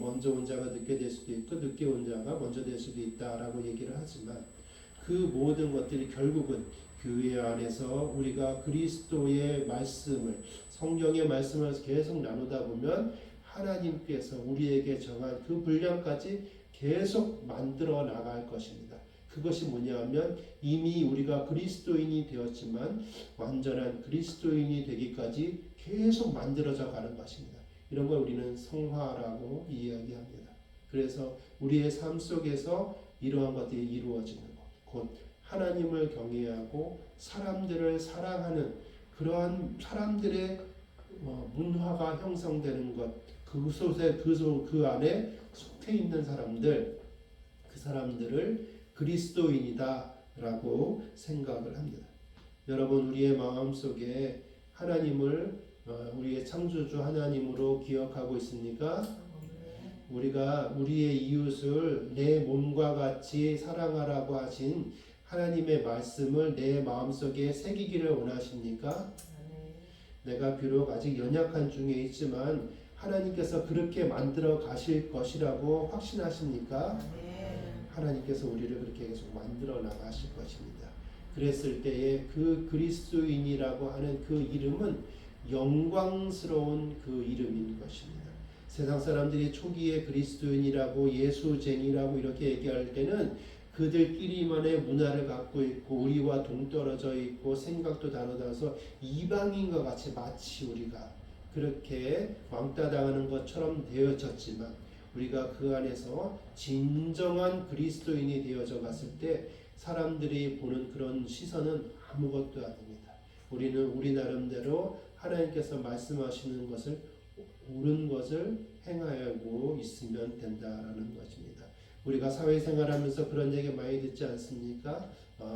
먼저 온 자가 늦게 될 수도 있고 늦게 온 자가 먼저 될 수도 있다라고 얘기를 하지만 그 모든 것들이 결국은 교회 안에서 우리가 그리스도의 말씀을 성경의 말씀을 계속 나누다 보면 하나님께서 우리에게 정한 그 분량까지 계속 만들어 나갈 것입니다. 그것이 뭐냐면 이미 우리가 그리스도인이 되었지만 완전한 그리스도인이 되기까지 계속 만들어져 가는 것입니다. 이런 걸 우리는 성화라고 이야기합니다. 그래서 우리의 삶 속에서 이러한 것들이 이루어지는 것, 곧 하나님을 경외하고 사람들을 사랑하는 그러한 사람들의 문화가 형성되는 것, 그 안에 속해 있는 사람들, 그 사람들을 그리스도인이다라고 생각을 합니다. 여러분, 우리의 마음 속에 하나님을 우리의 창조주 하나님으로 기억하고 있습니까? 우리가 우리의 이웃을 내 몸과 같이 사랑하라고 하신 하나님의 말씀을 내 마음속에 새기기를 원하십니까? 내가 비록 아직 연약한 중에 있지만 하나님께서 그렇게 만들어 가실 것이라고 확신하십니까? 하나님께서 우리를 그렇게 계속 만들어 나가실 것입니다. 그랬을 때에 그 그리스도인이라고 하는 그 이름은 영광스러운 그 이름인 것입니다. 세상 사람들이 초기에 그리스도인이라고 예수쟁이라고 이렇게 얘기할 때는 그들끼리만의 문화를 갖고 있고 우리와 동떨어져 있고 생각도 다르다서 이방인과 같이 마치 우리가 그렇게 왕따 당하는 것처럼 되어졌지만 우리가 그 안에서 진정한 그리스도인이 되어져 갔을 때 사람들이 보는 그런 시선은 아무것도 아닙니다. 우리는 우리 나름대로 하나님께서 말씀하시는 것을 옳은 것을 행하고 있으면 된다라는 것입니다. 우리가 사회생활하면서 그런 얘기 많이 듣지 않습니까?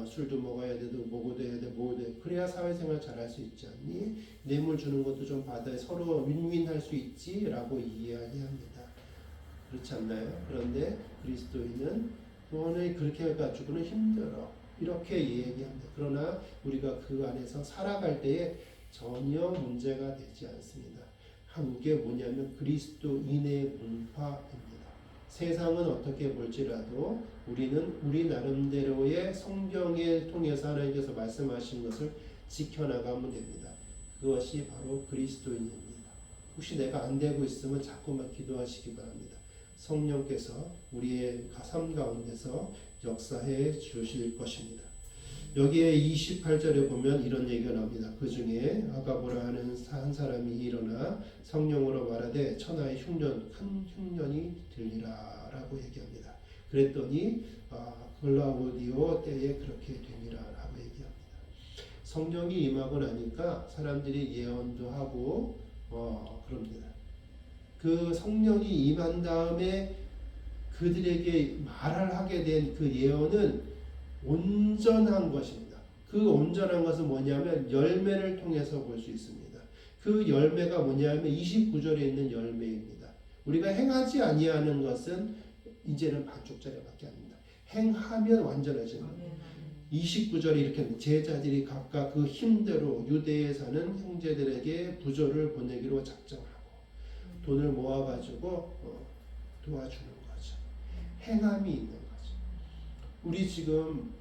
술도 먹어야 돼도 뭐고도 해야 돼 뭐고도 해. 그래야 사회생활 잘할 수 있지 않니? 뇌물 주는 것도 좀 받아야 서로 윈윈할 수 있지 라고 이야기합니다. 그렇지 않나요? 그런데 그리스도인은 너네 그렇게 해가지고는 힘들어 이렇게 얘기합니다. 그러나 우리가 그 안에서 살아갈 때에 전혀 문제가 되지 않습니다. 한국에 뭐냐면 그리스도인의 문화입니다. 세상은 어떻게 볼지라도 우리는 우리 나름대로의 성경에 통해서 하나님께서 말씀하신 것을 지켜나가면 됩니다. 그것이 바로 그리스도인입니다. 혹시 내가 안 되고 있으면 자꾸만 기도하시기 바랍니다. 성령께서 우리의 삶 가운데서 역사해 주실 것입니다. 여기에 28절에 보면 이런 얘기가 나옵니다. 그 중에 아가보라 하는 한 사람이 일어나 성령으로 말하되 천하의 흉년 큰 흉년이 들리라 라고 얘기합니다. 그랬더니 글라우디오 때에 그렇게 되니라 라고 얘기합니다. 성령이 임하고 나니까 사람들이 예언도 하고 그럽니다. 그 성령이 임한 다음에 그들에게 말을 하게 된 그 예언은 온전한 것입니다. 그 온전한 것은 뭐냐면 열매를 통해서 볼 수 있습니다. 그 열매가 뭐냐면 29절에 있는 열매입니다. 우리가 행하지 아니하는 것은 이제는 반쪽짜리밖에 안 됩니다. 행하면 완전해지는 겁니다. 29절에 이렇게 제자들이 각각 그 힘대로 유대에 사는 형제들에게 부조를 보내기로 작정하고 돈을 모아가지고 도와주는 거죠. 행함이 있는 거죠. 우리 지금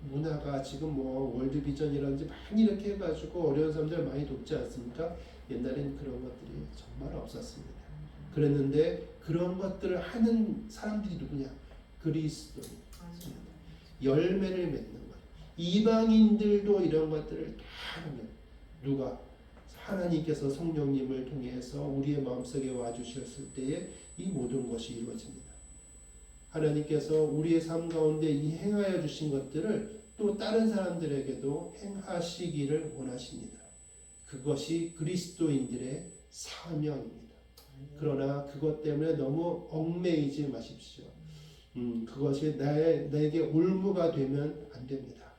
문화가 지금 뭐 월드비전이라든지 많이 이렇게 해가지고 어려운 사람들 많이 돕지 않습니까? 옛날엔 그런 것들이 정말 없었습니다. 그랬는데 그런 것들을 하는 사람들이 누구냐? 그리스도인. 열매를 맺는 거예요. 이방인들도 이런 것들을 다 하면 누가? 하나님께서 성령님을 통해서 우리의 마음속에 와주셨을 때에 이 모든 것이 이루어집니다. 하나님께서 우리의 삶 가운데 이 행하여 주신 것들을 또 다른 사람들에게도 행하시기를 원하십니다. 그것이 그리스도인들의 사명입니다. 그러나 그것 때문에 너무 얽매이지 마십시오. 그것이 내게 올무가 되면 안 됩니다.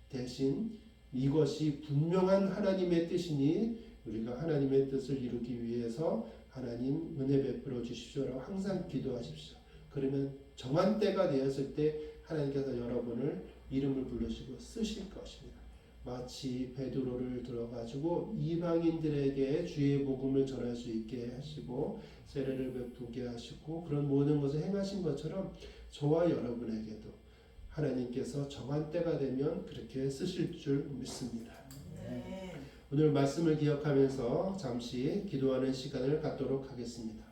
대신 이것이 분명한 하나님의 뜻이니 우리가 하나님의 뜻을 이루기 위해서 하나님 은혜 베풀어 주십시오라고 항상 기도하십시오. 그러면 정한 때가 되었을 때 하나님께서 여러분을 이름을 부르시고 쓰실 것입니다. 마치 베드로를 들어가지고 이방인들에게 주의 복음을 전할 수 있게 하시고 세례를 베푸게 하시고 그런 모든 것을 행하신 것처럼 저와 여러분에게도 하나님께서 정한 때가 되면 그렇게 쓰실 줄 믿습니다. 오늘 말씀을 기억하면서 잠시 기도하는 시간을 갖도록 하겠습니다.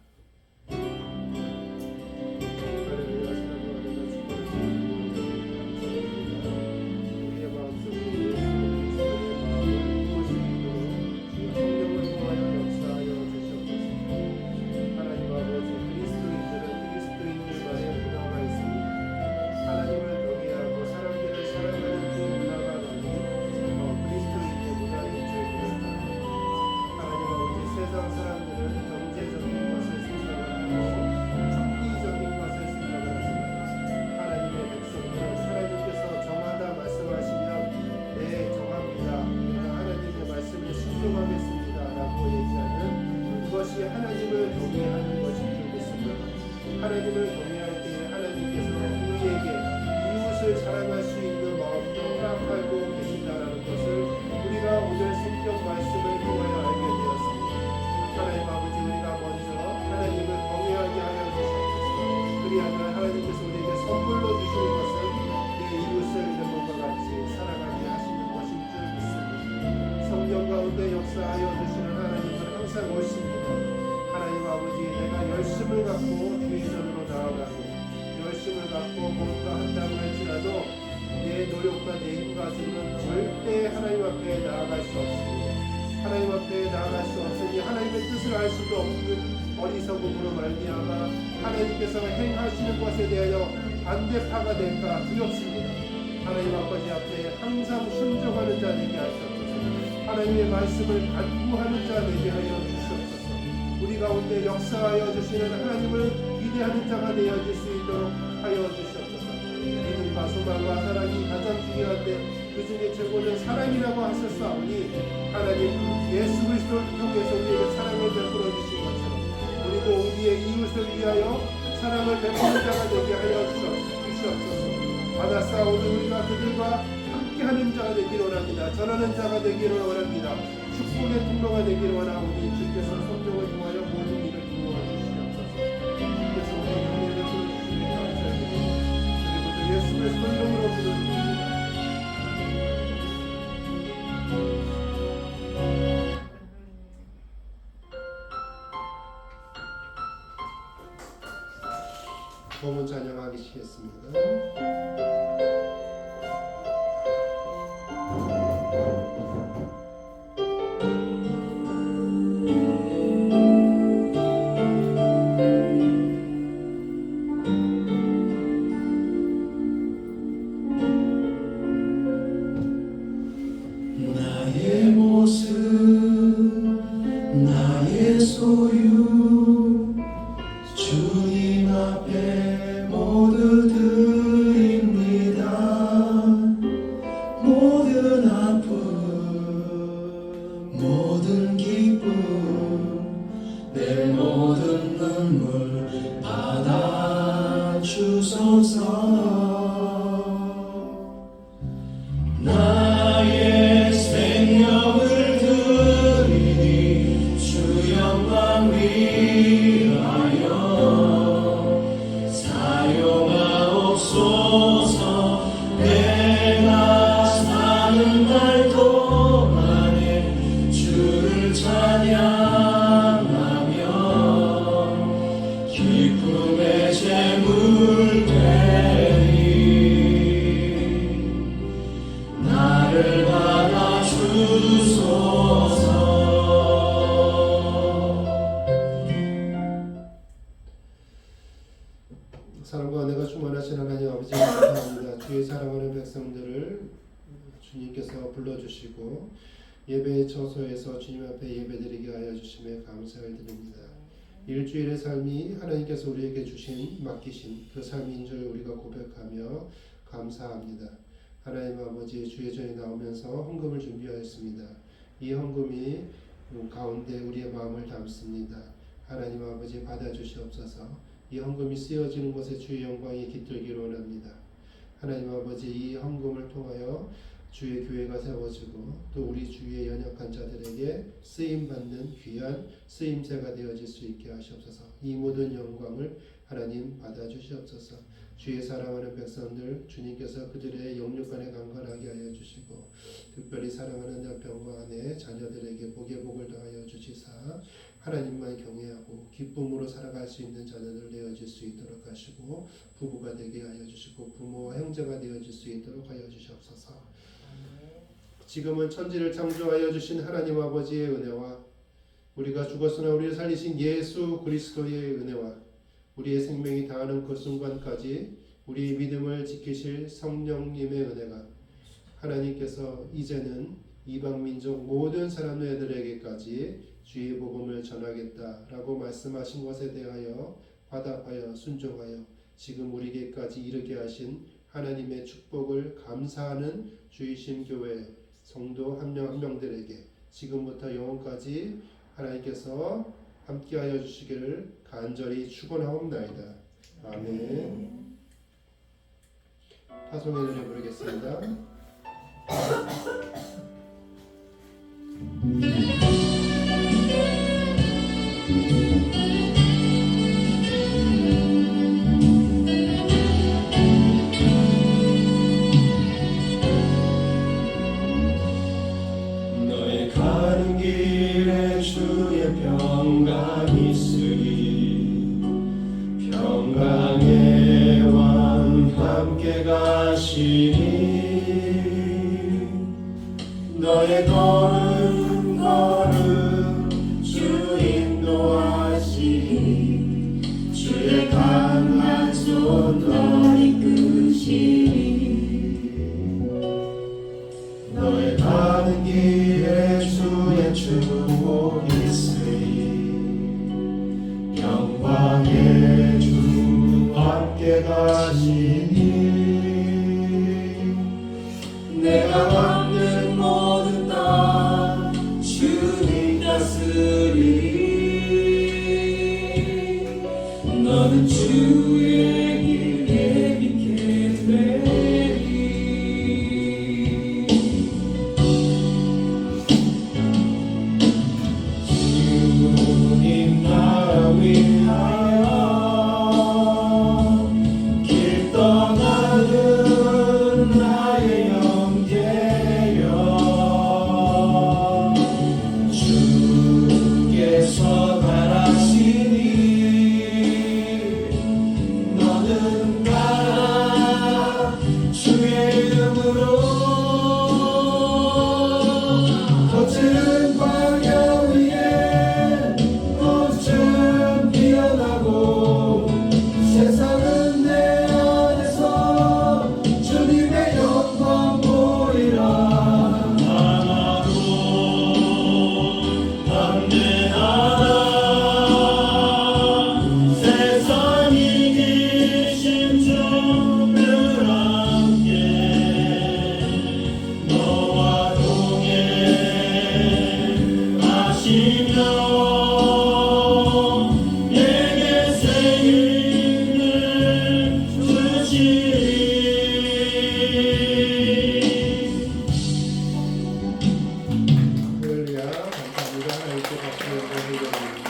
하나님을 경외할 때 하나님께서 우리에게 이웃을 사랑할 수 있는 마음도 허락하고 계신다라는 것을 우리가 오늘 성경 말씀을 통하여 알게 되었습니다. 하나님 아버지, 우리가 먼저 하나님을 경외하게 하여 주시옵소서. 그리하면 하나님께서 우리에게 선물로 주신 것은 내 이웃을 이름과 같이 사랑하게 하시는 것인 줄 믿습니다. 성경 가운데 역사하여 주시는 하나님은 항상 오십니다. 하나님 아버지, 내가 열심을 갖고 주의 전으로 나아가고 열심을 갖고 뭔가 한다고 할지라도 내 노력과 내 힘 가지고는 절대 하나님 앞에 나아갈 수 없습니다. 하나님 앞에 나아갈 수 없으니 하나님의 뜻을 알 수도 없는 어리석음으로 말미암아 하나님께서 행하시는 것에 대하여 반대파가 될까 두렵습니다. 하나님 아버지 앞에 항상 순종하는 자 되게 하시옵소서. 하나님의 말씀을 간구하는 자 되게 하여 주시옵소서. 우리 가운데 역사하여 주시는 하나님을 기대하는 자가 되어질 수 있도록 하여 주시옵소서. 믿음과 소망과 사랑이 가장 중요한데 그 중에 최고는 사랑이라고 하셨사오니 하나님 예수 그리스도를 통해서 우리에게 사랑을 베풀어 주신 것처럼 우리도 우리의 이웃을 위하여 사랑을 베푸는 자가 되게 하여 주시옵소서. 받아싸우는 우리가 그들과 함께하는 자가 되기를 원합니다. 전하는 자가 되기를 원합니다. 축복의 통로가 되기를 원하오니 주께서 성령을 통하여 모든 일을 이루어 주시옵소서. 주께서 우리의 은혜를 베풀어주시니 감사드리고 그리고 또 예수 그리스도 이름으로 부르짖습니다. 복음을 찬양하시겠습니다.
나의 모습 나의 소유 주님 앞에 모두 드립니다. 모든 아픔 모든 기쁨 내 모든 눈물 받아 주소서. 나의 생명을 드리니 주 영광 위 기쁨의 제물 되리 나를 받아주소서.
사랑과 은혜가 충만하신 하나님 아버지 감사합니다. 주의 사랑하는 백성들을 주님께서 불러주시고 예배의 처소에서 주님 앞에 예배드리게 하여 주심에 감사를 드립니다. 일주일의 삶이 하나님께서 우리에게 주신 맡기신 그 삶인 줄 우리가 고백하며 감사합니다. 하나님 아버지 주의 전에 나오면서 헌금을 준비하였습니다. 이 헌금이 가운데 우리의 마음을 담습니다. 하나님 아버지 받아주시옵소서. 이 헌금이 쓰여지는 곳에 주의 영광이 깃들기를 원합니다. 하나님 아버지 이 헌금을 통하여 주의 교회가 세워지고 또 우리 주위의 연약한 자들에게 쓰임받는 귀한 쓰임새가 되어질 수 있게 하시옵소서. 이 모든 영광을 하나님 받아주시옵소서. 주의 사랑하는 백성들 주님께서 그들의 영육 간에 강건하게 하여 주시고 특별히 사랑하는 남편과 아내 자녀들에게 복의 복을 더하여 주시사 하나님만 경외하고 기쁨으로 살아갈 수 있는 자녀들 되어질 수 있도록 하시고 부부가 되게 하여 주시고 부모와 형제가 되어질 수 있도록 하여 주시옵소서. 지금은 천지를 창조하여 주신 하나님 아버지의 은혜와 우리가 죽었으나 우리를 살리신 예수 그리스도의 은혜와 우리의 생명이 다하는 그 순간까지 우리의 믿음을 지키실 성령님의 은혜가 하나님께서 이제는 이방 민족 모든 사람들에게까지 주의 복음을 전하겠다라고 말씀하신 것에 대하여 화답하여 순종하여 지금 우리에게까지 이르게 하신 하나님의 축복을 감사하는 주이신 교회 성도 한 명 한 명들에게 지금부터 영원까지 하나님께서 함께하여 주시기를 간절히 축원하옵나이다. 아멘. 타송의 노래 부르겠습니다.
너의 가는 길에 주의 평강 있으리 평강의 왕 함께 가시니 너의 걸음 주 인도하시니 주의 강한 손 널 이끄시니 너의 가는 길에 주의 축복 있으리 영광의 주 함께 가시니 내가 받는 모든 땅 주님 다스리 너는 주의 길에 있게 되리 주님 나라 위하여 길 떠나는 나의 영계여 주께서 가라시니 너는 가라 주의 이름으로 거칠은 광야 위에 꽃은 피어나고 세상은 내 안에서 주님의 영광 보이라 하나도 담대하라 세상 이기신 주를 함께 너와 동행하시며 내게 새 힘을 주시리
할렐루야 감사합니다. 하나님께 박수 한번 드립니다.